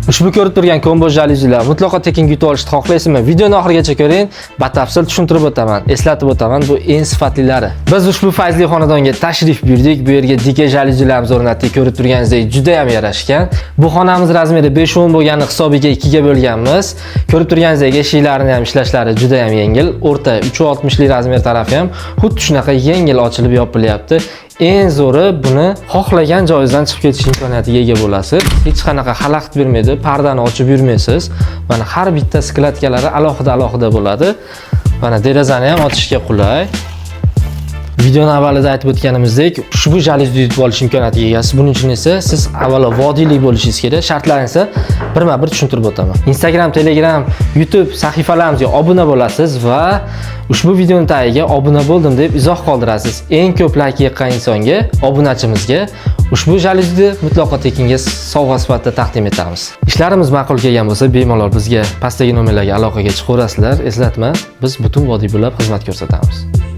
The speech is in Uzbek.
Ushbu ko'rib turgan kombo jalyuzilar mutlaqo tekinga yutib olishni xohlaysizmi? Videoni oxirigacha ko'ring, batafsil tushuntirib o'taman, eslatib o'taman, bu eng sifatlilari. Biz ushbu fayzli xonadonga tashrif buyurdik. Bu yerga dika jalyuzilarimiz o'rnatdik. Ko'rib turganingizdek, juda ham yarashgan. Bu xonamiz razmeri 5-10 bo'lgani hisobiga 2 ga bo'lganmiz. Ko'rib turganingizdek, eshiklarini ham ishlashlari juda ham yengil. O'rta 3.60 lik razmer tarafi ham xuddi shunaqa yengil ochilib yopilyapti. Eng zo'ri buni xohlagan joyingizdan chiqib ketish imkoniyatiga ega bo'lasiz. Hech qanaqa xalaqit bermaydi, pardani ochib yurmaysiz. Mana har bitta skladkalari alohida bo'ladi. Mana derazani ham ochishga qulay. Videoni avvalida aytib o'tganimizdek, ushbu jalyuzni yutib olish imkoniyatiga egasiz. Buning uchun esa siz avvalo vodiylik bo'lishingiz kerak. Shartlarini esa birma-bir tushuntirib o'taman. Instagram, Telegram, YouTube sahifalarimizga obuna bo'lasiz va ushbu videoning tagiga obuna bo'ldim deb izoh qoldirasiz. Eng ko'p layk yiqqan insonga, obunachimizga ushbu jalyuzni mutlaqo tekinga sovg'a sifatida taqdim etamiz. Ishlarimiz ma'qul kelgan bo'lsa, bemalol bizga pastdagi nomerlarga aloqaga chiqaverasizlar. Eslatma, biz butun vodiy bo'ylab xizmat ko'rsatamiz.